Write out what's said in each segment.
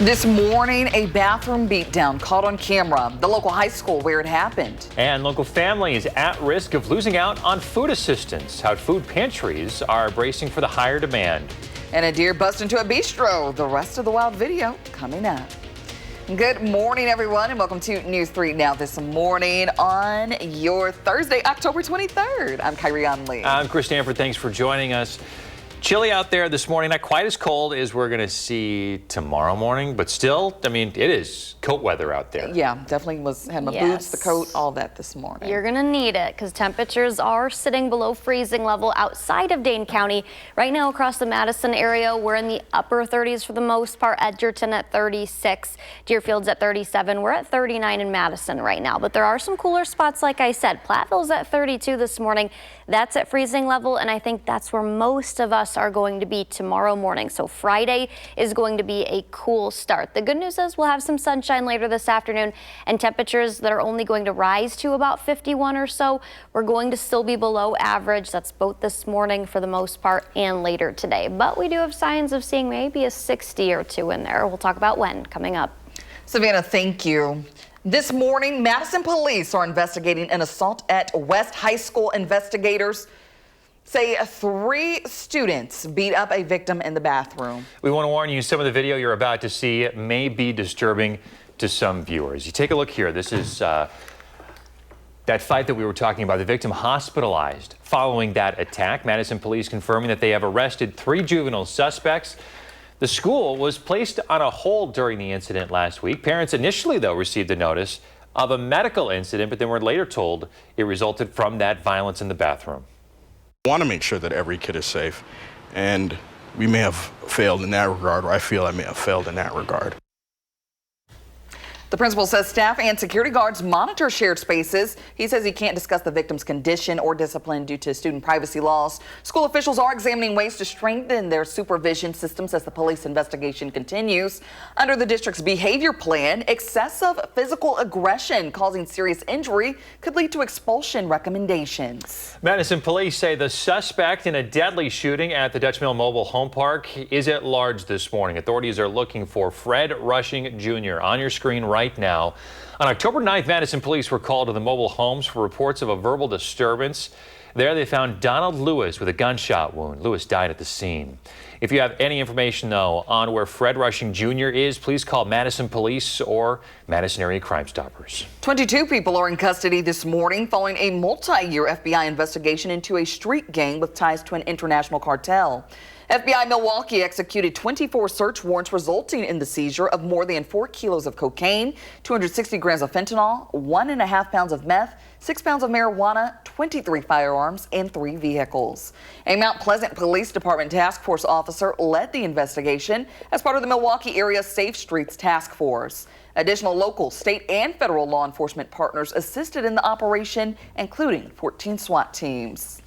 This morning, a bathroom beatdown caught on camera. The local high school where it happened. And local families at risk of losing out on food assistance. How food pantries are bracing for the higher demand. And a deer bust into a bistro. The rest of the wild video coming up. Good morning, everyone, and welcome to News 3 Now this morning on your Thursday, October 23rd. I'm Kyrie Lee. I'm Chris Stanford. Thanks for joining us. Chilly out there this morning, not quite as cold as we're going to see tomorrow morning, but still, I mean, it is coat weather out there. Yeah, definitely had my boots, the coat, all that this morning. You're going to need it because temperatures are sitting below freezing level outside of Dane County. Right now across the Madison area, we're in the upper 30s for the most part. Edgerton at 36, Deerfield's at 37. We're at 39 in Madison right now, but there are some cooler spots, like I said. Platteville's at 32 this morning. That's at freezing level, and I think that's where most of us are going to be tomorrow morning. So Friday is going to be a cool start. The good news is we'll have some sunshine later this afternoon and temperatures that are only going to rise to about 51 or so. We're going to still be below average. That's both this morning for the most part and later today. But we do have signs of seeing maybe a 60 or two in there. We'll talk about when coming up. Savannah, thank you. This morning, Madison police are investigating an assault at West High School. Investigators say 3 students beat up a victim in the bathroom. We want to warn you, some of the video you're about to see may be disturbing to some viewers. You take a look here. This is that fight that we were talking about. The victim hospitalized following that attack. Madison police confirming that they have arrested 3 juvenile suspects. The school was placed on a hold during the incident last week. Parents initially, though, received a notice of a medical incident, but then were later told it resulted from that violence in the bathroom. I want to make sure that every kid is safe, and we may have failed in that regard, or I feel I may have failed in that regard. The principal says staff and security guards monitor shared spaces. He says he can't discuss the victim's condition or discipline due to student privacy laws. School officials are examining ways to strengthen their supervision systems as the police investigation continues. Under the district's behavior plan, excessive physical aggression causing serious injury could lead to expulsion recommendations. Madison police say the suspect in a deadly shooting at the Dutch Mill Mobile Home Park is at large this morning. Authorities are looking for Fred Rushing Jr. on your screen right now. On October 9th, Madison police were called to the mobile homes for reports of a verbal disturbance. There they found Donald Lewis with a gunshot wound. Lewis died at the scene. If you have any information, though, on where Fred Rushing Jr. is, please call Madison Police or Madison Area Crime Stoppers. 22 people are in custody this morning following a multi-year FBI investigation into a street gang with ties to an international cartel. FBI Milwaukee executed 24 search warrants resulting in the seizure of more than 4 kilos of cocaine, 260 grams of fentanyl, 1.5 pounds of meth, 6 pounds of marijuana, 23 firearms, and 3 vehicles. A Mount Pleasant Police Department task force officer led the investigation as part of the Milwaukee area Safe Streets Task Force. Additional local, state, and federal law enforcement partners assisted in the operation, including 14 SWAT teams.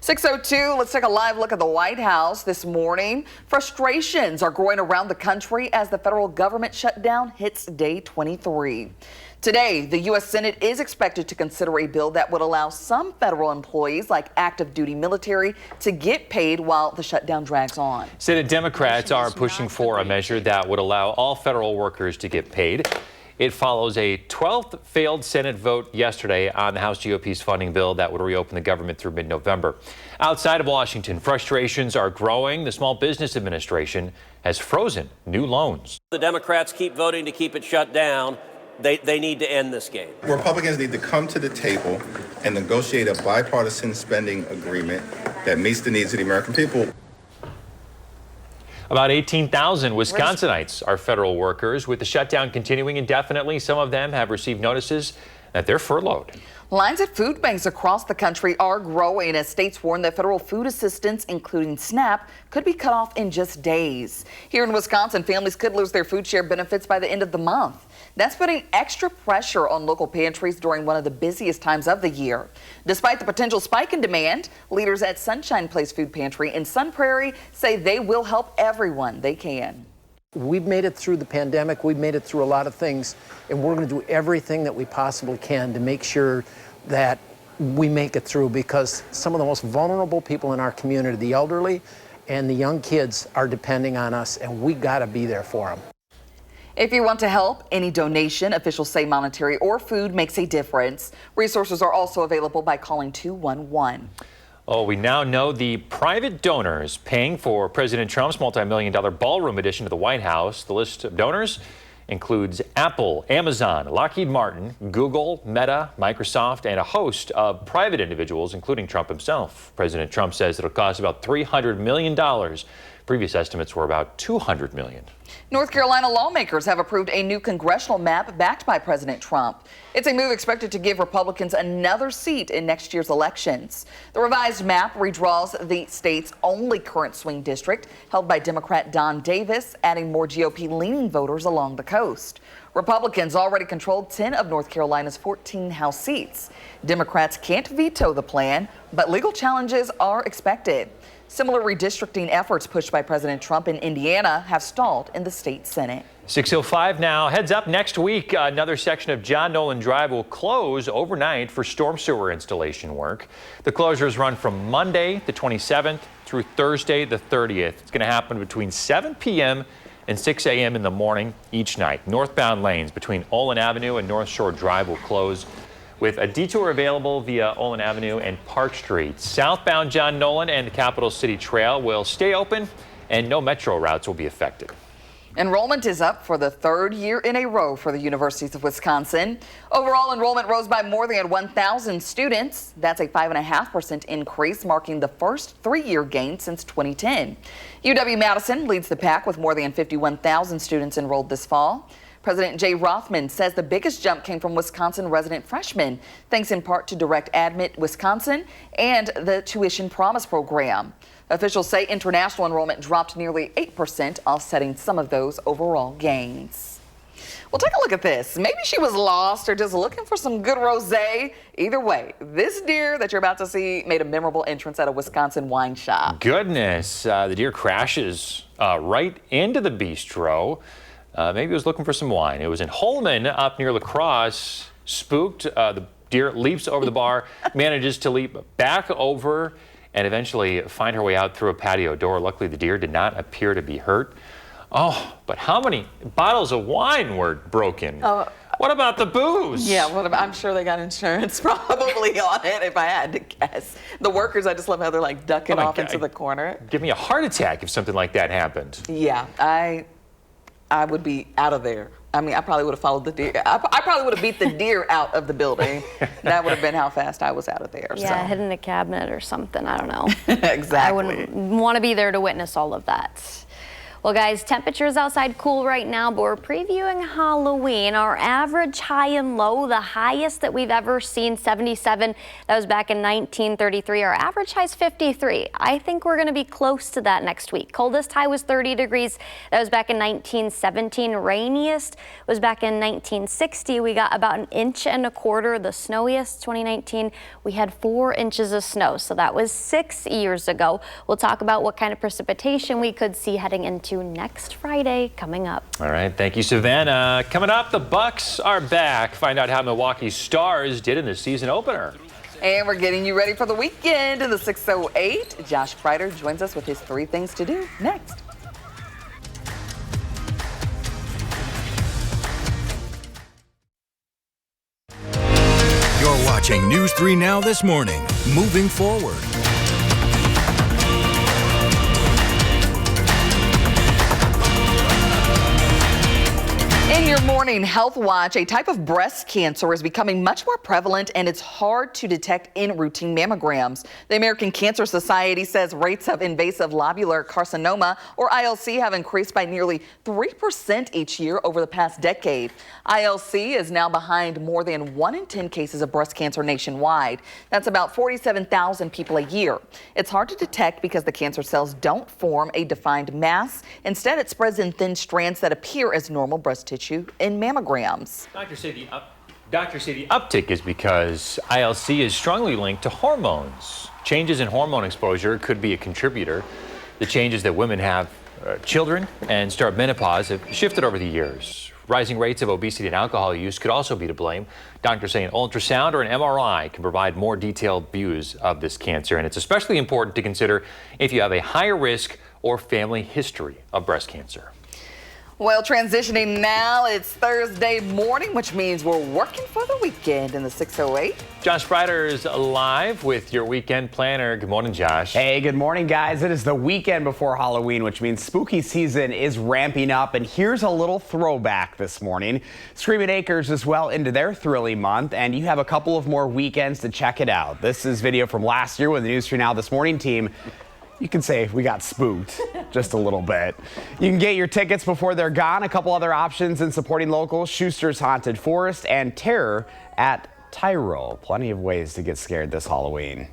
6:02, let's take a live look at the White House this morning. Frustrations are growing around the country as the federal government shutdown hits day 23. Today, the U.S. Senate is expected to consider a bill that would allow some federal employees, like active duty military, to get paid while the shutdown drags on. Senate Democrats are pushing for a measure that would allow all federal workers to get paid. It follows a 12th failed Senate vote yesterday on the House GOP's funding bill that would reopen the government through mid-November. Outside of Washington, frustrations are growing. The Small Business Administration has frozen new loans. The Democrats keep voting to keep it shut down. They need to end this game. Republicans need to come to the table and negotiate a bipartisan spending agreement that meets the needs of the American people. About 18,000 Wisconsinites are federal workers. With the shutdown continuing indefinitely, some of them have received notices that they're furloughed. Lines at food banks across the country are growing as states warn that federal food assistance, including SNAP, could be cut off in just days. Here in Wisconsin, families could lose their food share benefits by the end of the month. That's putting extra pressure on local pantries during one of the busiest times of the year. Despite the potential spike in demand, leaders at Sunshine Place Food Pantry in Sun Prairie say they will help everyone they can. We've made it through the pandemic. We've made it through a lot of things, and we're going to do everything that we possibly can to make sure that we make it through, because some of the most vulnerable people in our community, the elderly and the young kids, are depending on us, and we got to be there for them. If you want to help, any donation, officials say monetary or food, makes a difference. Resources are also available by calling 211. Oh, we now know the private donors paying for President Trump's multi-million-dollar ballroom addition to the White House. The list of donors includes Apple, Amazon, Lockheed Martin, Google, Meta, Microsoft, and a host of private individuals, including Trump himself. President Trump says it'll cost about $300 million. Previous estimates were about $200 million. North Carolina lawmakers have approved a new congressional map backed by President Trump. It's a move expected to give Republicans another seat in next year's elections. The revised map redraws the state's only current swing district, held by Democrat Don Davis, adding more GOP-leaning voters along the coast. Republicans already controlled 10 of North Carolina's 14 House seats. Democrats can't veto the plan, but legal challenges are expected. Similar redistricting efforts pushed by President Trump in Indiana have stalled in the state Senate. 6:05 now. Heads up, next week, another section of John Nolan Drive will close overnight for storm sewer installation work. The closures run from Monday, the 27th, through Thursday, the 30th. It's going to happen between 7 p.m. and 6 a.m. in the morning each night. Northbound lanes between Olin Avenue and North Shore Drive will close, with a detour available via Olin Avenue and Park Street. Southbound John Nolan and the Capital City Trail will stay open, and no metro routes will be affected. Enrollment is up for the third year in a row for the universities of Wisconsin. Overall enrollment rose by more than 1,000 students. That's a 5.5% increase, marking the first three-year gain since 2010. UW-Madison leads the pack with more than 51,000 students enrolled this fall. President Jay Rothman says the biggest jump came from Wisconsin resident freshmen, thanks in part to Direct Admit Wisconsin and the Tuition Promise program. Officials say international enrollment dropped nearly 8%, offsetting some of those overall gains. Well, take a look at this. Maybe she was lost or just looking for some good rosé. Either way, this deer that you're about to see made a memorable entrance at a Wisconsin wine shop. Goodness, the deer crashes right into the bistro. Maybe it was looking for some wine. It was in Holman up near La Crosse. Spooked, the deer leaps over the bar, manages to leap back over, and eventually find her way out through a patio door. Luckily, the deer did not appear to be hurt. Oh, but how many bottles of wine were broken? What about the booze? Yeah, I'm sure they got insurance probably on it, if I had to guess. The workers, I just love how they're like ducking off into the corner. Give me a heart attack if something like that happened. Yeah, I would be out of there. I mean, I probably would have followed the deer. I probably would have beat the deer out of the building. That would have been how fast I was out of there. Yeah, so. hid in a cabinet or something. I don't know. Exactly. I wouldn't want to be there to witness all of that. Well, guys, temperatures outside cool right now, but we're previewing Halloween. Our average high and low, the highest that we've ever seen, 77. That was back in 1933. Our average high is 53. I think we're going to be close to that next week. Coldest high was 30 degrees. That was back in 1917. Rainiest was back in 1960. We got about 1.25 inches. The snowiest, 2019, we had 4 inches of snow. So that was 6 years ago. We'll talk about what kind of precipitation we could see heading into next Friday coming up. All right, thank you, Savannah. Coming up, the Bucks are back. Find out how Milwaukee Stars did in the season opener. And we're getting you ready for the weekend in the 6:08. Josh Kreider joins us with his 3 things to do next. You're watching News 3 Now this morning. Moving forward. In your morning health watch, a type of breast cancer is becoming much more prevalent and it's hard to detect in routine mammograms. The American Cancer Society says rates of invasive lobular carcinoma, or ILC, have increased by nearly 3% each year over the past decade. ILC is now behind more than 1 in 10 cases of breast cancer nationwide. That's about 47,000 people a year. It's hard to detect because the cancer cells don't form a defined mass. Instead, it spreads in thin strands that appear as normal breast tissue in mammograms. Doctors say the uptick is because ILC is strongly linked to hormones. Changes in hormone exposure could be a contributor. The changes that women have children and start menopause have shifted over the years. Rising rates of obesity and alcohol use could also be to blame. Doctors say an ultrasound or an MRI can provide more detailed views of this cancer, and it's especially important to consider if you have a higher risk or family history of breast cancer. Well, transitioning now, it's Thursday morning, which means we're working for the weekend in the 608. Josh Breider's live with your weekend planner. Good morning, Josh. Hey, good morning, guys. It is the weekend before Halloween, which means spooky season is ramping up. And here's a little throwback this morning. Screaming Acres is well into their thrilling month, and you have a couple of more weekends to check it out. This is video from last year when the News 3 Now This Morning team, you can say we got spooked just a little bit. You can get your tickets before they're gone. A couple other options in supporting locals: Schuster's Haunted Forest and Terror at Tyrol. Plenty of ways to get scared this Halloween.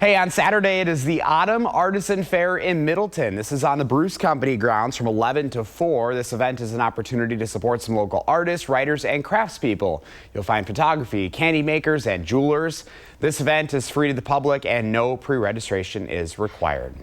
Hey, on Saturday, it is the Autumn Artisan Fair in Middleton. This is on the Bruce Company grounds from 11 to 4. This event is an opportunity to support some local artists, writers, and craftspeople. You'll find photography, candy makers, and jewelers. This event is free to the public and no pre-registration is required.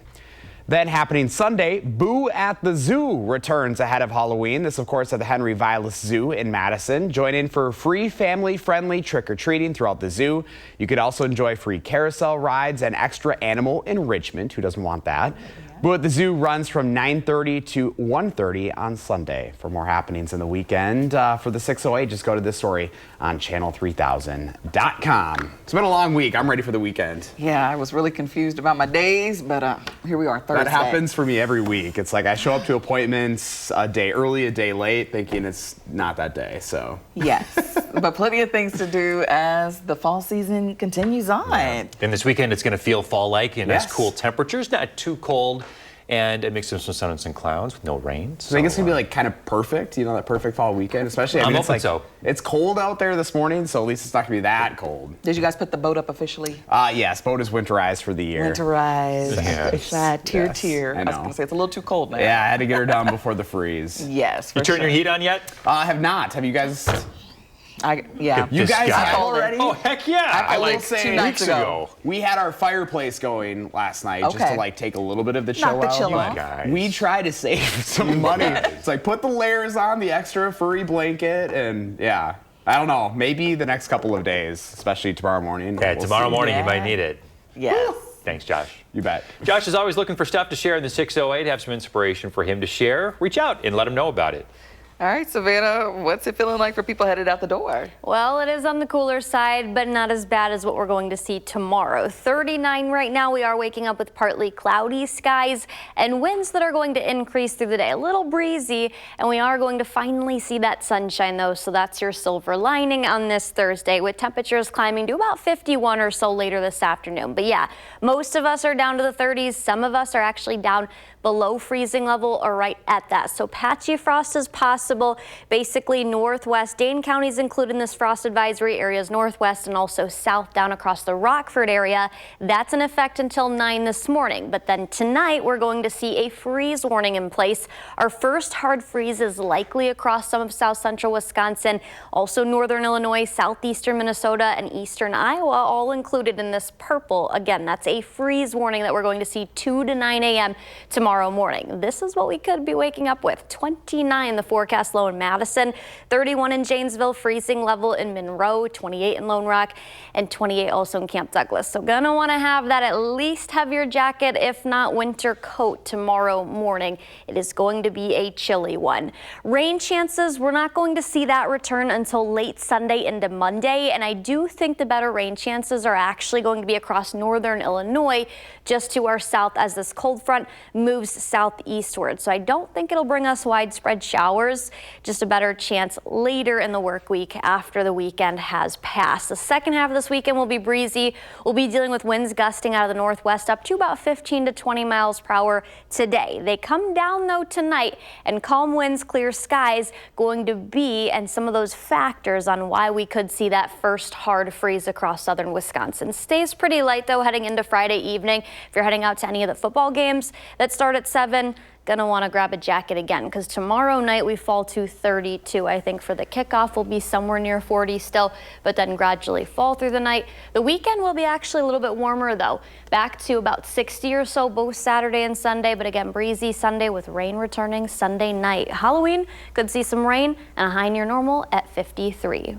Then happening Sunday, Boo at the Zoo returns ahead of Halloween. This, of course, at the Henry Vilas Zoo in Madison. Join in for free family-friendly trick-or-treating throughout the zoo. You could also enjoy free carousel rides and extra animal enrichment. Who doesn't want that? Boo at the Zoo runs from 9:30 to 1:30 on Sunday. For more happenings in the weekend for the 608, just go to this story on channel3000.com. It's been a long week. I'm ready for the weekend. Yeah, I was really confused about my days, but here we are, Thursday. That happens for me every week. It's like I show up to appointments a day early, a day late, thinking it's not that day, so. Yes, but plenty of things to do as the fall season continues on. And this weekend, it's going to feel fall-like and nice cool temperatures, not too cold. And a mix of some sun and some clouds with no rain. So I think it's gonna be like kind of perfect, you know, that perfect fall weekend, especially. I'm it's hoping so. It's cold out there this morning, so at least it's not gonna be that cold. Did you guys put the boat up officially? Yes, boat is winterized for the year. Winterized. Yes. Tier. I I was gonna say it's a little too cold now. Yeah, I had to get her done before the freeze. Yes. You turned your heat on yet? I have not. Have you guys? Yeah. You guys have already? Oh, heck yeah. I will like say 2 nights ago. We had our fireplace going last night just to like take a little bit of the chill Knock the out. chill off. Guys. We try to save some money. It's like put the layers on, the extra furry blanket, and yeah. I don't know. Maybe the next couple of days, especially tomorrow morning. Yeah, tomorrow see. morning you might need it. Yes. Thanks, Josh. You bet. Josh is always looking for stuff to share in the 608. Have some inspiration for him to share. Reach out and let him know about it. All right, Savannah, what's it feeling like for people headed out the door? Well, it is on the cooler side, but not as bad as what we're going to see tomorrow. 39 right now. We are waking up with partly cloudy skies and winds that are going to increase through the day. A little breezy, and we are going to finally see that sunshine, though, so that's your silver lining on this Thursday, with temperatures climbing to about 51 or so later this afternoon. But yeah, most of us are down to the 30s. Some of us are actually down below freezing level or right at that. So patchy frost is possible. Basically northwest, Dane County is included in this frost advisory, areas northwest and also south down across the Rockford area. That's in effect until 9 this morning. But then tonight we're going to see a freeze warning in place. Our first hard freeze is likely across some of south central Wisconsin, also northern Illinois, southeastern Minnesota, and eastern Iowa, all included in this purple. Again, that's a freeze warning that we're going to see 2 to 9 a.m. tomorrow morning. This is what we could be waking up with. 29 the forecast low in Madison, 31 in Janesville, freezing level in Monroe, 28 in Lone Rock, and 28 also in Camp Douglas. So gonna want to have that at least heavier jacket, if not winter coat tomorrow morning. It is going to be a chilly one. Rain chances, we're not going to see that return until late Sunday into Monday, and I do think the better rain chances are actually going to be across northern Illinois, just to our south as this cold front moves southeastward. So I don't think it'll bring us widespread showers, just a better chance later in the work week after the weekend has passed. The second half of this weekend will be breezy. We'll be dealing with winds gusting out of the northwest up to about 15 to 20 miles per hour today. They come down though tonight, and calm winds, clear skies going to be, and some of those factors on why we could see that first hard freeze across southern Wisconsin. Stays pretty light though heading into Friday evening. If you're heading out to any of the football games that start at 7, gonna want to grab a jacket again, because tomorrow night we fall to 32. I think for the kickoff we'll be somewhere near 40 still, but then gradually fall through the night. The weekend will be actually a little bit warmer though, back to about 60 or so both Saturday and Sunday, but again breezy Sunday with rain returning Sunday night. Halloween could see some rain and a high near normal at 53.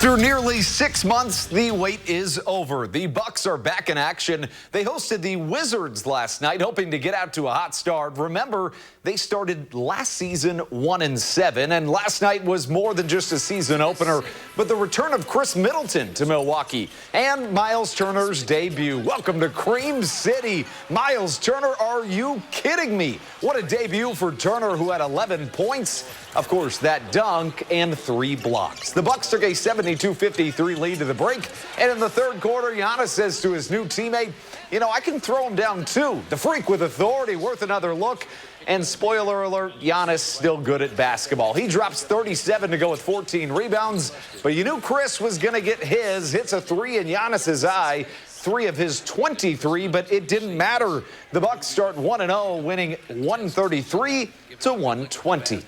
After nearly 6 months, the wait is over. The Bucks are back in action. They hosted the Wizards last night, hoping to get out to a hot start. Remember, they started last season 1-7, and last night was more than just a season opener, but the return of Chris Middleton to Milwaukee and Miles Turner's debut. Welcome to Cream City. Miles Turner, are you kidding me? What a debut for Turner, who had 11 points. Of course, that dunk and 3 blocks. The Bucks took a 72-53 lead to the break, and in the third quarter, Giannis says to his new teammate, you know, I can throw him down too. The freak with authority, worth another look. And spoiler alert, Giannis still good at basketball. He drops 37 to go with 14 rebounds, but you knew Chris was going to get his. Hits a 3 in Giannis's eye. 3 of his 23, but it didn't matter. The Bucks start 1-0, winning 133-120.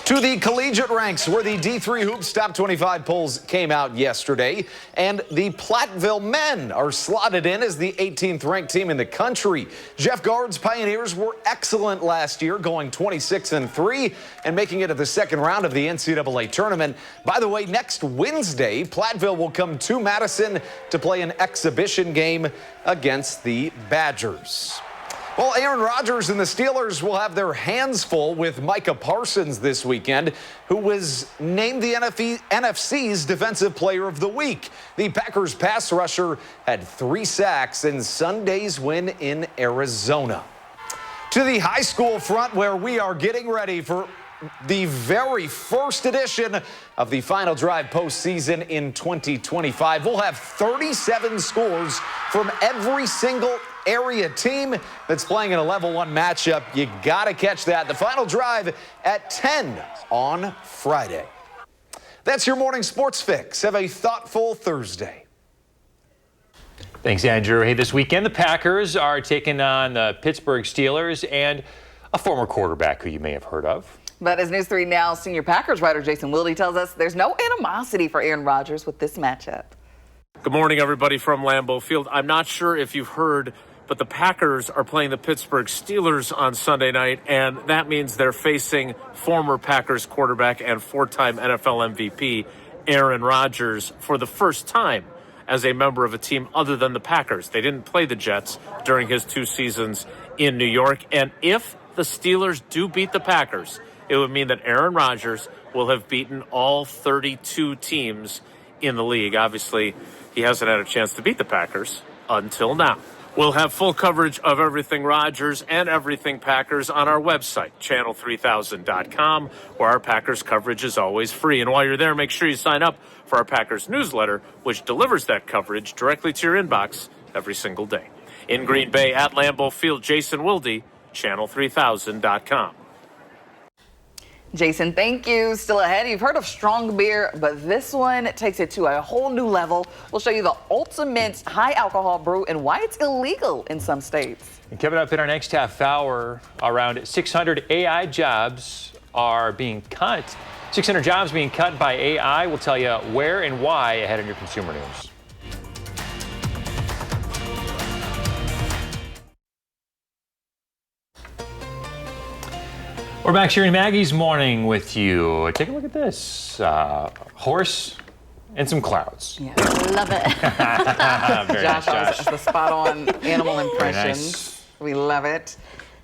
To the collegiate ranks, where the D3 Hoops Top 25 polls came out yesterday, and the Platteville men are slotted in as the 18th ranked team in the country. Jeff Gard's Pioneers were excellent last year, going 26-3 and making it to the second round of the NCAA tournament. By the way, next Wednesday, Platteville will come to Madison to play an exhibition game against the Badgers. Well, Aaron Rodgers and the Steelers will have their hands full with Micah Parsons this weekend, who was named the NFC's Defensive Player of the Week. The Packers pass rusher had 3 sacks in Sunday's win in Arizona. To the high school front, where we are getting ready for the very first edition of the Final Drive postseason in 2025. We'll have 37 scores from every single area team that's playing in a level 1 matchup. You got to catch that. The Final Drive at 10 on Friday. That's your morning sports fix. Have a thoughtful Thursday. Thanks, Andrew. Hey, this weekend the Packers are taking on the Pittsburgh Steelers and a former quarterback who you may have heard of. But as News 3 Now senior Packers writer Jason Wilde tells us, there's no animosity for Aaron Rodgers with this matchup. Good morning, everybody from Lambeau Field. I'm not sure if you've heard, but the Packers are playing the Pittsburgh Steelers on Sunday night, and that means they're facing former Packers quarterback and 4-time NFL MVP Aaron Rodgers for the first time as a member of a team other than the Packers. They didn't play the Jets during his 2 seasons in New York, and if the Steelers do beat the Packers, it would mean that Aaron Rodgers will have beaten all 32 teams in the league. Obviously, he hasn't had a chance to beat the Packers until now. We'll have full coverage of everything Rodgers and everything Packers on our website, channel3000.com, where our Packers coverage is always free. And while you're there, make sure you sign up for our Packers newsletter, which delivers that coverage directly to your inbox every single day. In Green Bay at Lambeau Field, Jason Wilde, channel3000.com. Jason, thank you. Still ahead, you've heard of strong beer, but this one takes it to a whole new level. We'll show you the ultimate high alcohol brew and why it's illegal in some states. And coming up in our next half hour, around 600 AI jobs are being cut. 600 jobs being cut by AI. We'll tell you where and why ahead of your consumer news. We're back sharing Maggie's morning with you. Take a look at this. Horse and some clouds. Yeah, love it. Very nice, Josh, the spot-on animal impressions. Nice. We love it.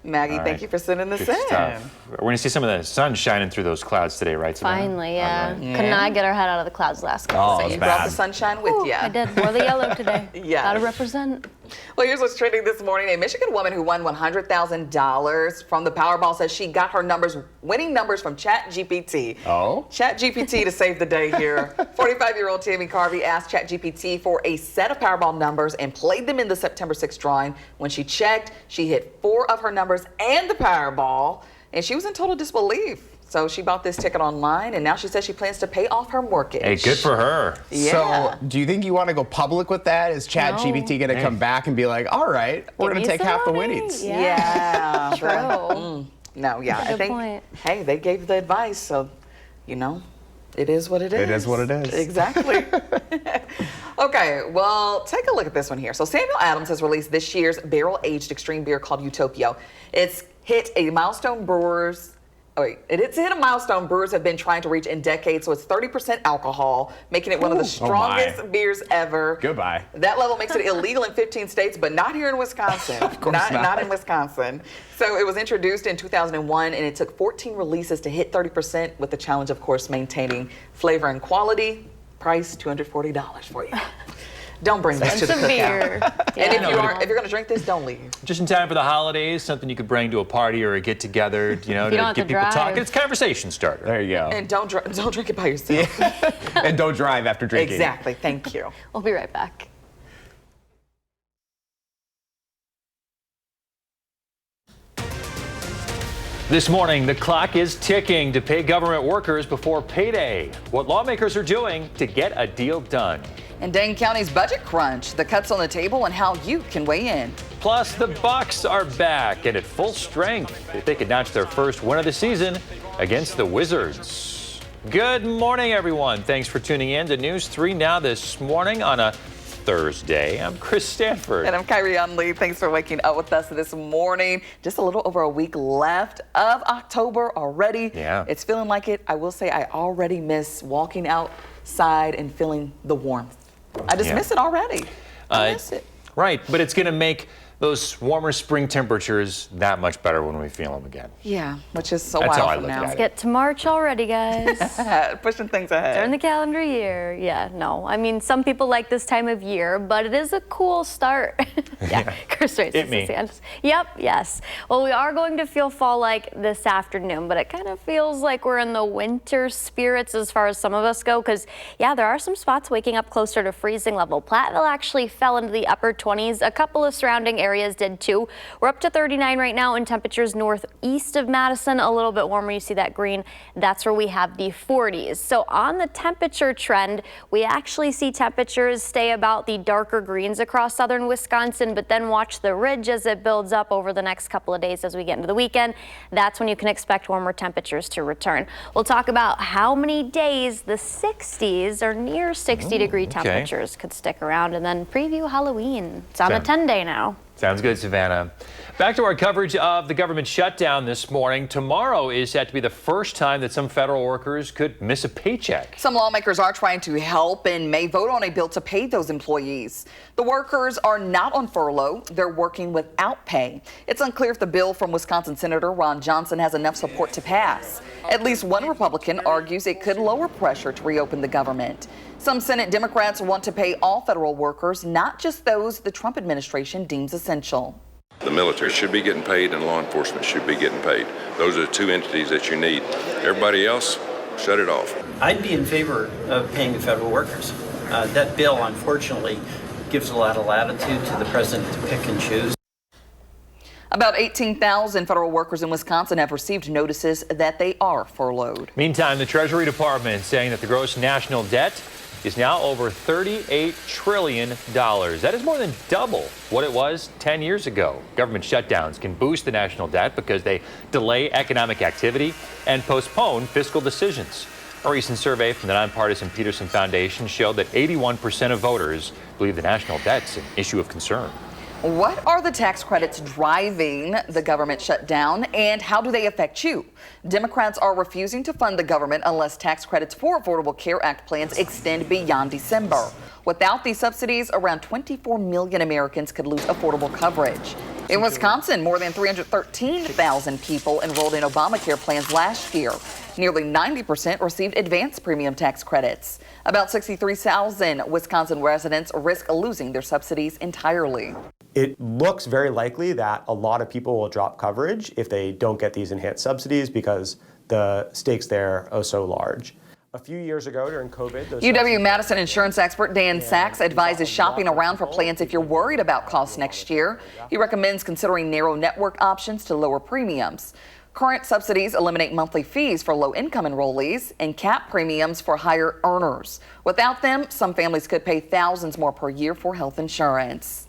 Maggie, thank you for sending this Good in. stuff. We're going to see some of the sun shining through those clouds today, right? Savannah? Finally, yeah. Right. Could not get our head out of the clouds last couple So days. you brought the sunshine with you. I did. Wore the yellow today. Yeah. Gotta represent. Well, here's what's trending this morning. A Michigan woman who won $100,000 from the Powerball says she got her winning numbers from ChatGPT. Oh? ChatGPT to save the day here. 45-year-old Tammy Carvey asked ChatGPT for a set of Powerball numbers and played them in the September 6th drawing. When she checked, she hit 4 of her numbers and the Powerball, and she was in total disbelief. So she bought this ticket online, and now she says she plans to pay off her mortgage. Hey, good for her. Yeah. So do you think you want to go public with that? Is ChatGPT going to come back and be like, all right, we're going to take half the winnings? Yeah. True. No, yeah. Good I think, point. hey, they gave the advice, so, you know, it is what it is. It is what it is. Exactly. Okay, well, take a look at this one here. So Samuel Adams has released this year's barrel-aged extreme beer called Utopia. It's hit a Milestone Brewers it's hit a milestone brewers have been trying to reach in decades. So it's 30% alcohol, making it one of the strongest beers ever. Goodbye. That level makes it illegal in 15 states, but not here in Wisconsin. Of course not in Wisconsin. So it was introduced in 2001, and it took 14 releases to hit 30%, with the challenge, of course, maintaining flavor and quality. Price $240 for you. Don't bring this to the cookout. And if you're going to drink this, don't leave. Just in time for the holidays, something you could bring to a party or a get together, to get people talking. It's a conversation starter. There you go. And don't drink it by yourself. Yeah. And don't drive after drinking. Exactly. Thank you. We'll be right back. This morning, the clock is ticking to pay government workers before payday. What lawmakers are doing to get a deal done. And Dane County's budget crunch, the cuts on the table, and how you can weigh in. Plus, the Bucks are back and at full strength if they could notch their first win of the season against the Wizards. Good morning, everyone. Thanks for tuning in to News 3 Now this morning on a Thursday. I'm Chris Stanford. And I'm Kyrie Unley. Thanks for waking up with us this morning. Just a little over a week left of October already. Yeah. It's feeling like it. I will say I already miss walking outside and feeling the warmth. I just miss it already. I miss it. Right, but it's going to make those warmer spring temperatures that much better when we feel them again. Yeah, which is so That's how I wild look from now. at Let's it. get to March already, guys. Pushing things ahead. During the calendar year. Yeah, no. I mean, some people like this time of year, but it is a cool start. Yeah, Chris raises his hand. Yep, yes. Well, we are going to feel fall-like this afternoon, but it kind of feels like we're in the winter spirits as far as some of us go, because, yeah, there are some spots waking up closer to freezing level. Platteville actually fell into the upper 20s. A couple of surrounding areas did too. We're up to 39 right now, and temperatures northeast of Madison a little bit warmer. You see that green? That's where we have the 40s. So on the temperature trend, we actually see temperatures stay about the darker greens across southern Wisconsin, but then watch the ridge as it builds up over the next couple of days as we get into the weekend. That's when you can expect warmer temperatures to return. We'll talk about how many days the 60s or near 60-degree temperatures could stick around, and then preview Halloween. It's on a 10-day now. Sounds good, Savannah. Back to our coverage of the government shutdown this morning. Tomorrow is set to be the first time that some federal workers could miss a paycheck. Some lawmakers are trying to help and may vote on a bill to pay those employees. The workers are not on furlough. They're working without pay. It's unclear if the bill from Wisconsin Senator Ron Johnson has enough support to pass. At least one Republican argues it could lower pressure to reopen the government. Some Senate Democrats want to pay all federal workers, not just those the Trump administration deems essential. The military should be getting paid and law enforcement should be getting paid. Those are the two entities that you need. Everybody else, shut it off. I'd be in favor of paying the federal workers. That bill, unfortunately, gives a lot of latitude to the president to pick and choose. About 18,000 federal workers in Wisconsin have received notices that they are furloughed. Meantime, the Treasury Department is saying that the gross national debt is now over $38 trillion. That is more than double what it was 10 years ago. Government shutdowns can boost the national debt because they delay economic activity and postpone fiscal decisions. A recent survey from the nonpartisan Peterson Foundation showed that 81% of voters believe the national debt's an issue of concern. What are the tax credits driving the government shutdown, and how do they affect you? Democrats are refusing to fund the government unless tax credits for Affordable Care Act plans extend beyond December. Without these subsidies, around 24 million Americans could lose affordable coverage. In Wisconsin, more than 313,000 people enrolled in Obamacare plans last year. Nearly 90% received advanced premium tax credits. About 63,000 Wisconsin residents risk losing their subsidies entirely. It looks very likely that a lot of people will drop coverage if they don't get these enhanced subsidies because the stakes there are so large. A few years ago during COVID, UW-Madison insurance expert Dan Sachs advises shopping around for plans if you're worried about costs next year. He recommends considering narrow network options to lower premiums. Current subsidies eliminate monthly fees for low-income enrollees and cap premiums for higher earners. Without them, some families could pay thousands more per year for health insurance.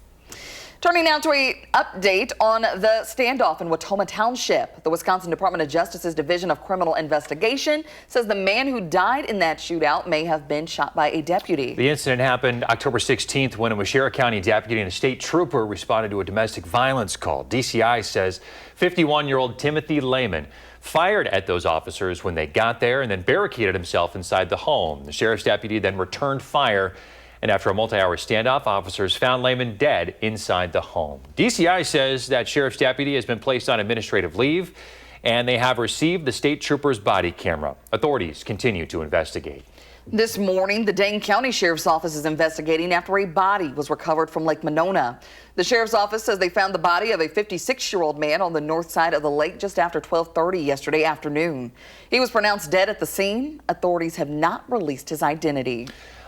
Turning now to an update on the standoff in Watoma Township. The Wisconsin Department of Justice's Division of Criminal Investigation says the man who died in that shootout may have been shot by a deputy. The incident happened October 16th when a Waushara County deputy and a state trooper responded to a domestic violence call. DCI says 51-year-old Timothy Lehman fired at those officers when they got there and then barricaded himself inside the home. The sheriff's deputy then returned fire, and after a multi-hour standoff, officers found Lehman dead inside the home. DCI says that sheriff's deputy has been placed on administrative leave, and they have received the state trooper's body camera. Authorities continue to investigate. This morning, the Dane County Sheriff's Office is investigating after a body was recovered from Lake Monona. The Sheriff's Office says they found the body of a 56-year-old man on the north side of the lake just after 12:30 yesterday afternoon. He was pronounced dead at the scene. Authorities have not released his identity.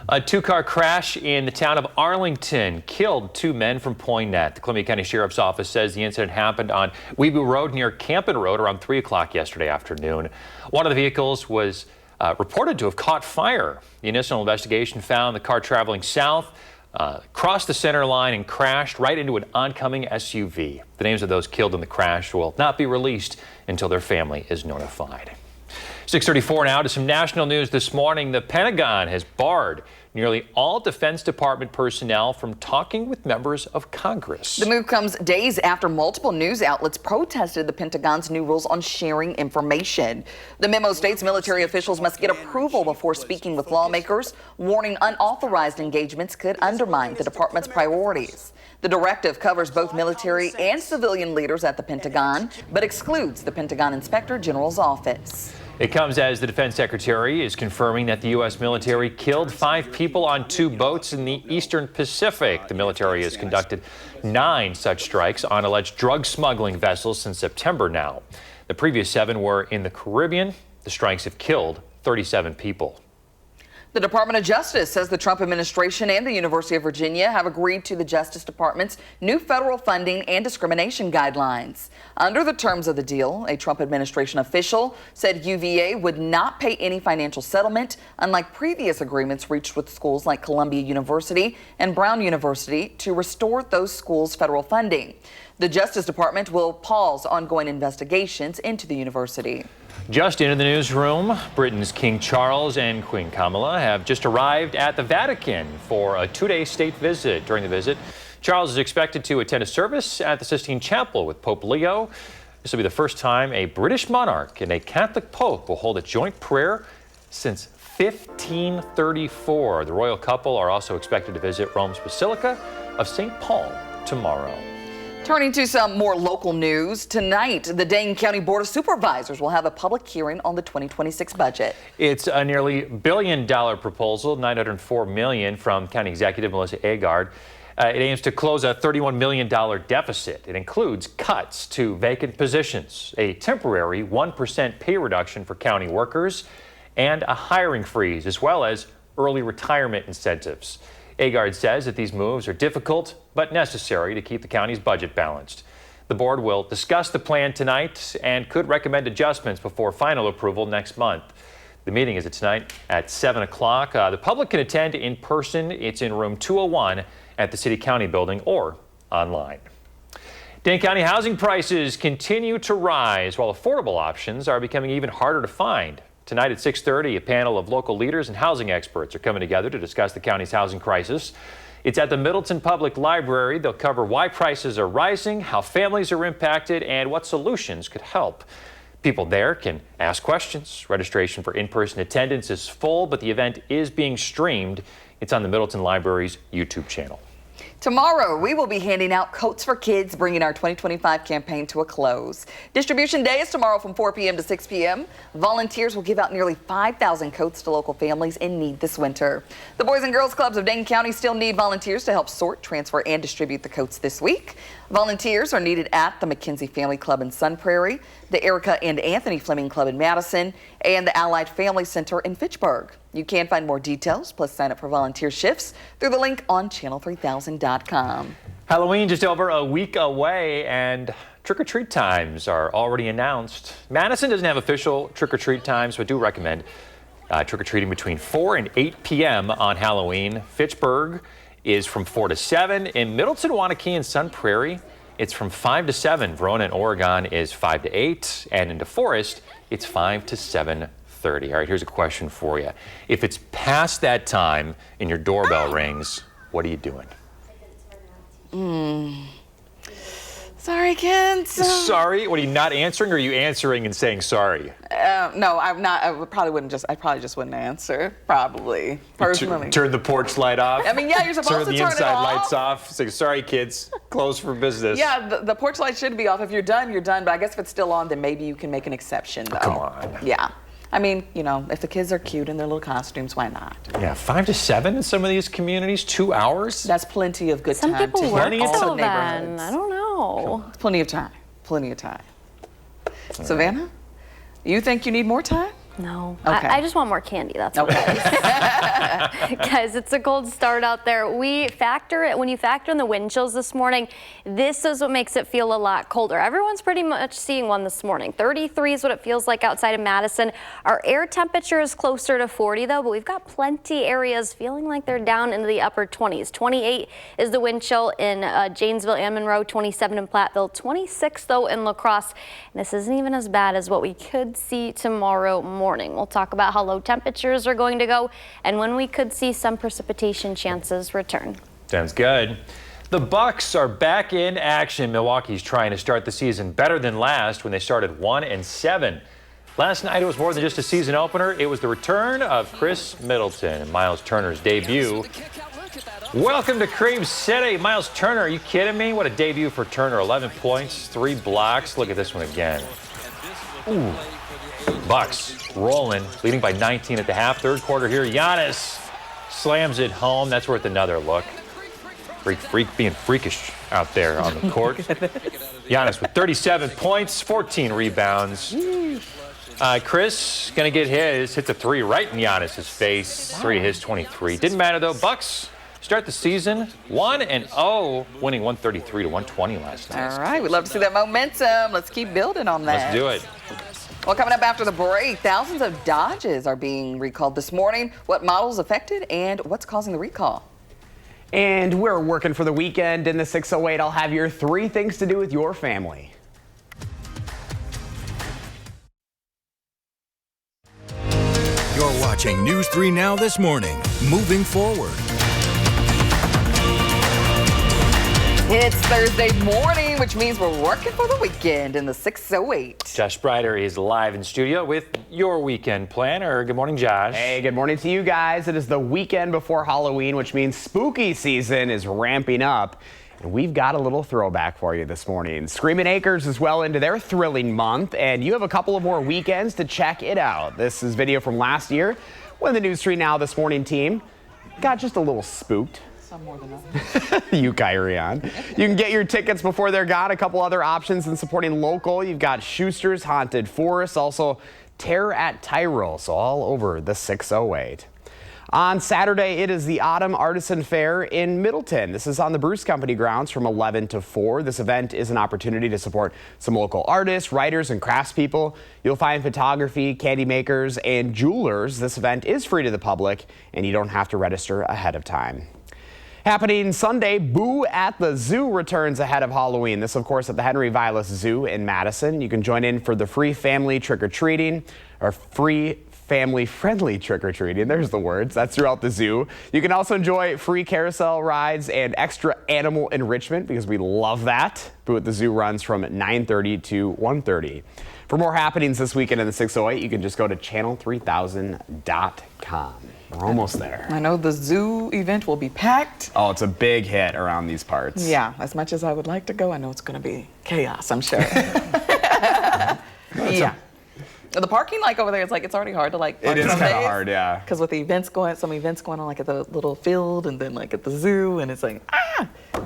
A two-car crash in the town of Arlington killed 2 men from Poinet. The Columbia County Sheriff's Office says the incident happened on Weebu Road near Campen Road around 3 o'clock yesterday afternoon. One of the vehicles was reported to have caught fire. The initial investigation found the car traveling south, crossed the center line and crashed right into an oncoming SUV. The names of those killed in the crash will not be released until their family is notified. 6:34 now to some national news this morning. The Pentagon has barred nearly all Defense Department personnel from talking with members of Congress. The move comes days after multiple news outlets protested the Pentagon's new rules on sharing information. The memo states military officials must get approval before speaking with lawmakers, warning unauthorized engagements could undermine the department's priorities. The directive covers both military and civilian leaders at the Pentagon, but excludes the Pentagon Inspector General's office. It comes as the Defense Secretary is confirming that the U.S. military killed 5 people on 2 boats in the Eastern Pacific. The military has conducted 9 such strikes on alleged drug smuggling vessels since September now. The previous 7 were in the Caribbean. The strikes have killed 37 people. The Department of Justice says the Trump administration and the University of Virginia have agreed to the Justice Department's new federal funding and discrimination guidelines. Under the terms of the deal, a Trump administration official said UVA would not pay any financial settlement, unlike previous agreements reached with schools like Columbia University and Brown University to restore those schools' federal funding. The Justice Department will pause ongoing investigations into the university. Just into the newsroom, Britain's King Charles and Queen Camilla have just arrived at the Vatican for a 2-day state visit. During the visit, Charles is expected to attend a service at the Sistine Chapel with Pope Leo. This will be the first time a British monarch and a Catholic pope will hold a joint prayer since 1534. The royal couple are also expected to visit Rome's Basilica of St. Paul tomorrow. Turning to some more local news, tonight the Dane County Board of Supervisors will have a public hearing on the 2026 budget. It's a nearly $1 billion proposal, $904 million from County Executive Melissa Agard. It aims to close a $31 million deficit. It includes cuts to vacant positions, a temporary 1% pay reduction for county workers, and a hiring freeze, as well as early retirement incentives. Agard says that these moves are difficult but necessary to keep the county's budget balanced. The board will discuss the plan tonight and could recommend adjustments before final approval next month. The meeting is tonight at 7 o'clock. The public can attend in person. It's in room 201 at the City County building or online. Dane County housing prices continue to rise while affordable options are becoming even harder to find. Tonight at 6:30, a panel of local leaders and housing experts are coming together to discuss the county's housing crisis. It's at the Middleton Public Library. They'll cover why prices are rising, how families are impacted, and what solutions could help. People there can ask questions. Registration for in-person attendance is full, but the event is being streamed. It's on the Middleton Library's YouTube channel. Tomorrow, we will be handing out coats for kids, bringing our 2025 campaign to a close. Distribution day is tomorrow from 4 p.m. to 6 p.m. Volunteers will give out nearly 5,000 coats to local families in need this winter. The Boys and Girls Clubs of Dane County still need volunteers to help sort, transfer, and distribute the coats this week. Volunteers are needed at the McKenzie Family Club in Sun Prairie, the Erica and Anthony Fleming Club in Madison, and the Allied Family Center in Fitchburg. You can find more details, plus sign up for volunteer shifts through the link on channel3000.com. Halloween just over a week away, and trick-or-treat times are already announced. Madison doesn't have official trick-or-treat times, but do recommend trick-or-treating between 4 and 8 p.m. on Halloween. Fitchburg is from 4 to 7. In Middleton, Waunakee, and Sun Prairie, it's from 5 to 7. Verona and Oregon is 5 to 8. And in DeForest, it's 5 to 7:30. All right, here's a question for you. If it's past that time and your doorbell rings, what are you doing? Sorry, kids. Sorry? What, are you not answering, or are you answering and saying sorry? No, I'm not. I probably just wouldn't answer. Probably. Personally. Turn the porch light off? I mean, yeah, you're supposed to turn it off. Turn the inside lights off. Say, sorry, kids. Closed for business. Yeah, the porch light should be off. If you're done, you're done. But I guess if it's still on, then maybe you can make an exception, though. Come on. Yeah. I mean, you know, if the kids are cute in their little costumes, why not? Yeah, 5 to 7 in some of these communities, 2 hours. That's plenty of good Some time people to work hit all till the then. neighborhoods. I don't know. It's plenty of time. Plenty of time. Savannah, you think you need more time? No. Okay. I just want more candy. That's what it is. Guys, it's a cold start out there. When you factor in the wind chills this morning, this is what makes it feel a lot colder. Everyone's pretty much seeing one this morning. 33 is what it feels like outside of Madison. Our air temperature is closer to 40 though, but we've got plenty areas feeling like they're down into the upper 20s. 28 is the wind chill in Janesville and Monroe, 27 in Platteville, 26 though in La Crosse. And this isn't even as bad as what we could see tomorrow morning. We'll talk about how low temperatures are going to go and when we could see some precipitation chances return. Sounds good. The Bucks are back in action. Milwaukee's trying to start the season better than last when they started 1-7. Last night it was more than just a season opener. It was the return of Chris Middleton and Miles Turner's debut. Welcome to Cream City. Miles Turner, are you kidding me? What a debut for Turner. 11 points, 3 blocks. Look at this one again. Ooh. Bucks rolling, leading by 19 at the half. Third quarter here, Giannis slams it home. That's worth another look. Freak being freakish out there on the court. Giannis with 37 points, 14 rebounds. Chris gonna get his, hits a 3 right in Giannis's face. 3 of his 23. Didn't matter though. Bucks start the season 1-0, winning 133-120 last night. All right, we'd love to see that momentum. Let's keep building on that. Let's do it. Well, coming up after the break, thousands of Dodges are being recalled this morning. What models affected and what's causing the recall? And we're working for the weekend in the 608. I'll have your 3 things to do with your family. You're watching News 3 Now this morning. Moving forward. It's Thursday morning, which means we're working for the weekend in the 608. Josh Breider is live in studio with your weekend planner. Good morning, Josh. Hey, good morning to you guys. It is the weekend before Halloween, which means spooky season is ramping up. And we've got a little throwback for you this morning. Screaming Acres is well into their thrilling month, and you have a couple of more weekends to check it out. This is video from last year when the News 3 Now this morning team got just a little spooked. Some more than others. You carry on. You can get your tickets before they're gone. A couple other options in supporting local. You've got Schuster's Haunted Forest, also Terror at Tyrol, so all over the 608. On Saturday, it is the Autumn Artisan Fair in Middleton. This is on the Bruce Company grounds from 11 to 4. This event is an opportunity to support some local artists, writers, and craftspeople. You'll find photography, candy makers, and jewelers. This event is free to the public, and you don't have to register ahead of time. Happening Sunday, Boo at the Zoo returns ahead of Halloween. This, of course, at the Henry Vilas Zoo in Madison. You can join in for the free family trick-or-treating, or free family-friendly trick-or-treating. There's the words. That's throughout the zoo. You can also enjoy free carousel rides and extra animal enrichment because we love that. Boo at the Zoo runs from 9:30 to 1:30. For more happenings this weekend in the 608, you can just go to channel3000.com. We're almost there. I know the zoo event will be packed. Oh, it's a big hit around these parts. Yeah, as much as I would like to go, I know it's going to be chaos, I'm sure. Yeah. The parking like over there, it's already hard to like park. It is kind of hard, yeah. Because with the events some events going on like at the little field and then like at the zoo, and it's like,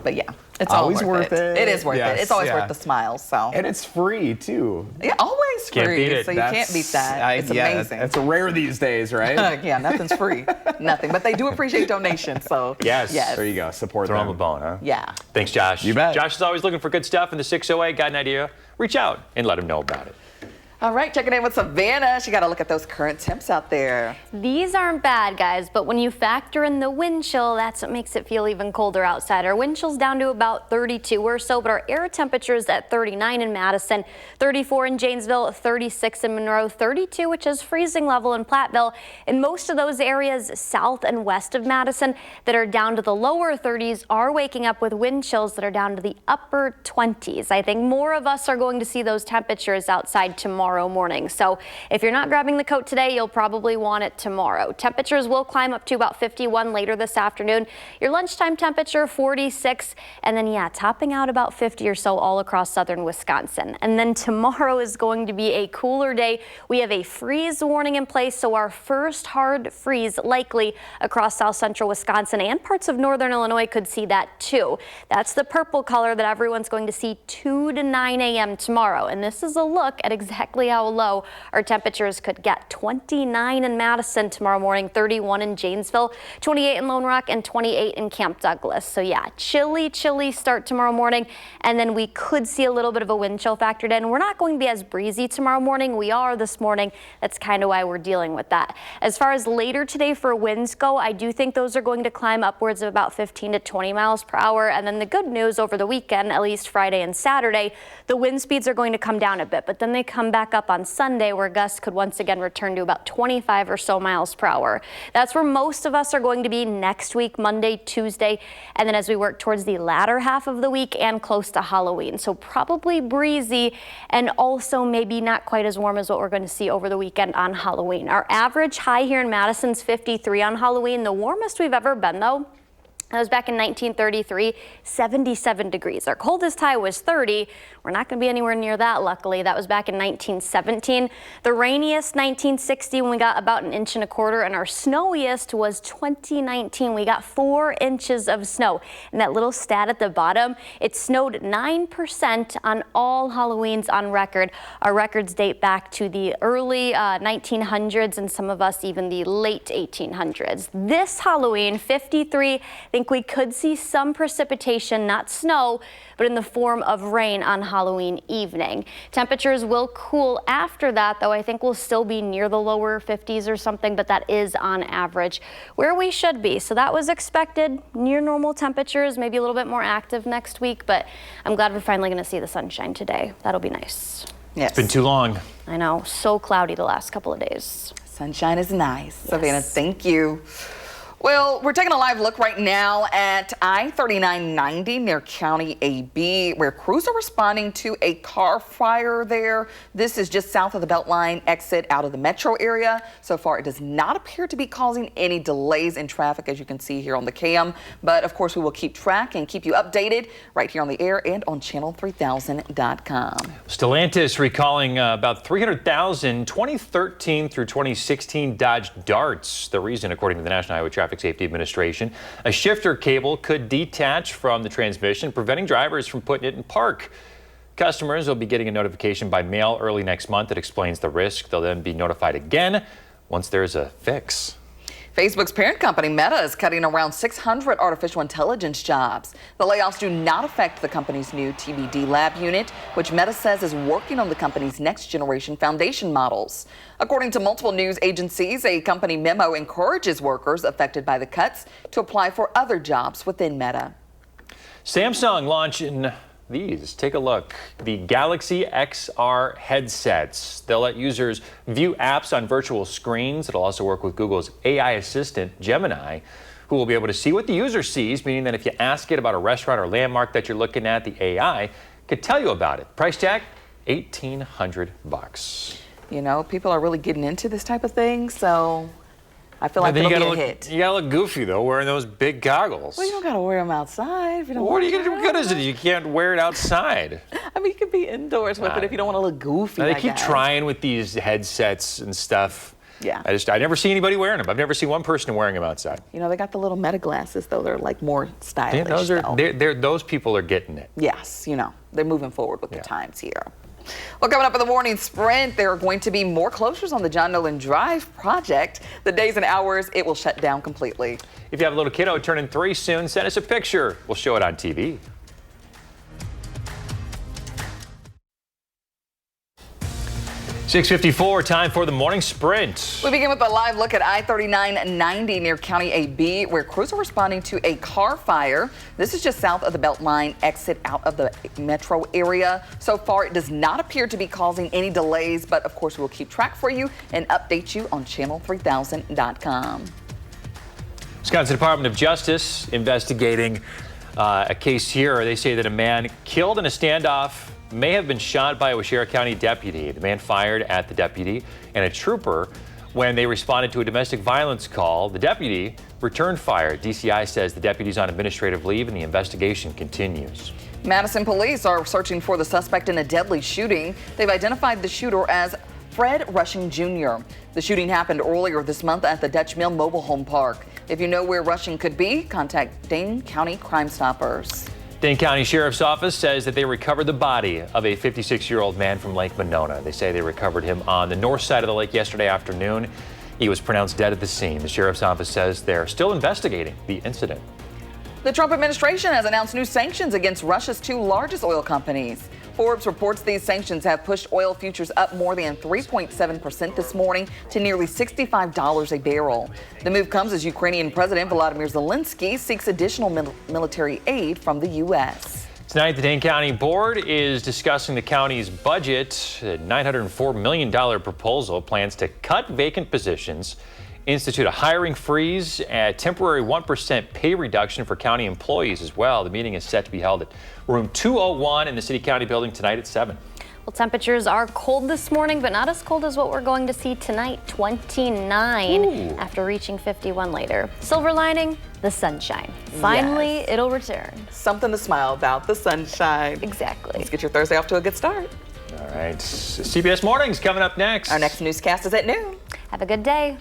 But yeah, it's always worth it. It is worth it. It's always worth the smiles. So. And it's free too. Yeah, always free. Can't beat it. So you can't beat that. It's amazing. It's rare these days, right? Yeah, nothing's free. Nothing. But they do appreciate donations. So yes. There you go. Support Throw them. them a bone, huh? Yeah. Thanks, Josh. You bet. Josh is always looking for good stuff in the 608. Got an idea? Reach out and let him know about it. All right, checking in with Savannah. She got to look at those current temps out there. These aren't bad, guys, but when you factor in the wind chill, that's what makes it feel even colder outside. Our wind chill's down to about 32 or so, but our air temperature is at 39 in Madison, 34 in Janesville, 36 in Monroe, 32, which is freezing level in Platteville. In most of those areas south and west of Madison that are down to the lower 30s are waking up with wind chills that are down to the upper 20s. I think more of us are going to see those temperatures outside tomorrow morning. So if you're not grabbing the coat today, you'll probably want it tomorrow. Temperatures will climb up to about 51 later this afternoon. Your lunchtime temperature 46, and then topping out about 50 or so all across southern Wisconsin. And then tomorrow is going to be a cooler day. We have a freeze warning in place, so our first hard freeze likely across south central Wisconsin and parts of northern Illinois could see that too. That's the purple color that everyone's going to see 2 to 9 a.m. tomorrow. And this is a look at exactly how low our temperatures could get. 29 in Madison tomorrow morning, 31 in Janesville, 28 in Lone Rock, and 28 in Camp Douglas. So chilly start tomorrow morning, and then we could see a little bit of a wind chill factored in. We're not going to be as breezy tomorrow morning. We are this morning. That's kind of why we're dealing with that. As far as later today for winds go, I do think those are going to climb upwards of about 15 to 20 miles per hour. And then the good news over the weekend, at least Friday and Saturday, the wind speeds are going to come down a bit, but then they come back up on Sunday where gusts could once again return to about 25 or so miles per hour. That's where most of us are going to be next week, Monday, Tuesday, and then as we work towards the latter half of the week and close to Halloween. So probably breezy and also maybe not quite as warm as what we're going to see over the weekend on Halloween. Our average high here in Madison's 53 on Halloween. The warmest we've ever been, though, that was back in 1933, 77 degrees. Our coldest high was 30. We're not going to be anywhere near that, luckily. That was back in 1917. The rainiest, 1960, when we got about 1.25 inches, and our snowiest was 2019. We got 4 inches of snow. And that little stat at the bottom, it snowed 9% on all Halloweens on record. Our records date back to the early 1900s, and some of us even the late 1800s. This Halloween, 53, I think we could see some precipitation, not snow, but in the form of rain on Halloween evening. Temperatures will cool after that, though I think we'll still be near the lower 50s or something, but that is on average where we should be. So that was expected, near normal temperatures, maybe a little bit more active next week, but I'm glad we're finally going to see the sunshine today. That'll be nice. Yes. It's been too long. I know, so cloudy the last couple of days. Sunshine is nice. Yes. Savannah, thank you. Well, we're taking a live look right now at I-3990 near County AB, where crews are responding to a car fire there. This is just south of the Beltline exit out of the metro area. So far, it does not appear to be causing any delays in traffic, as you can see here on the cam. But of course, we will keep track and keep you updated right here on the air and on channel3000.com. Stellantis recalling about 300,000 2013 through 2016 Dodge Darts. The reason, according to the National Highway Traffic Safety Administration, a shifter cable could detach from the transmission, preventing drivers from putting it in park. Customers will be getting a notification by mail early next month that explains the risk. They'll then be notified again once there's a fix. Facebook's parent company, Meta, is cutting around 600 artificial intelligence jobs. The layoffs do not affect the company's new TBD lab unit, which Meta says is working on the company's next generation foundation models. According to multiple news agencies, a company memo encourages workers affected by the cuts to apply for other jobs within Meta. Samsung launching these. Take a look. The Galaxy XR headsets. They'll let users view apps on virtual screens. It'll also work with Google's AI assistant, Gemini, who will be able to see what the user sees, meaning that if you ask it about a restaurant or landmark that you're looking at, the AI could tell you about it. Price tag, $1,800. You know, people are really getting into this type of thing, so I feel like it'll be a hit. You gotta look goofy, though, wearing those big goggles. Well, you don't gotta wear them outside. If you don't what are you gonna do good as it? You can't wear it outside. I mean, you could be indoors with it if you don't want to look goofy. Now, they keep trying with these headsets and stuff. Yeah. I never see anybody wearing them. I've never seen one person wearing them outside. You know, they got the little Meta glasses, though. They're like more stylish. Yeah, those people are getting it. Yes, you know, they're moving forward with the times here. Well, coming up in the morning sprint, there are going to be more closures on the John Nolan Drive project. The days and hours it will shut down completely. If you have a little kiddo turning 3 soon, send us a picture. We'll show it on TV. 6:54, time for the morning sprint. We begin with a live look at I-3990 near County AB, where crews are responding to a car fire. This is just south of the Beltline exit out of the metro area. So far, it does not appear to be causing any delays, but of course, we'll keep track for you and update you on channel3000.com. Wisconsin Department of Justice investigating a case here. They say that a man killed in a standoff may have been shot by a Waushara County deputy. The man fired at the deputy and a trooper when they responded to a domestic violence call. The deputy returned fire. DCI says the deputy's on administrative leave and the investigation continues. Madison police are searching for the suspect in a deadly shooting. They've identified the shooter as Fred Rushing Jr. The shooting happened earlier this month at the Dutch Mill Mobile Home Park. If you know where Rushing could be, contact Dane County Crime Stoppers. Dane County Sheriff's Office says that they recovered the body of a 56-year-old man from Lake Monona. They say they recovered him on the north side of the lake yesterday afternoon. He was pronounced dead at the scene. The Sheriff's Office says they're still investigating the incident. The Trump administration has announced new sanctions against Russia's two largest oil companies. Forbes reports these sanctions have pushed oil futures up more than 3.7% this morning to nearly $65 a barrel. The move comes as Ukrainian President Volodymyr Zelensky seeks additional military aid from the U.S. Tonight, the Dane County Board is discussing the county's budget. A $904 million proposal plans to cut vacant positions, institute a hiring freeze, a temporary 1% pay reduction for county employees as well. The meeting is set to be held at room 201 in the City County building tonight at 7. Well, temperatures are cold this morning, but not as cold as what we're going to see tonight, 29 after reaching 51 later. Silver lining, the sunshine. Finally, it'll return. Something to smile about, the sunshine. Exactly. Let's get your Thursday off to a good start. All right, CBS Mornings coming up next. Our next newscast is at noon. Have a good day.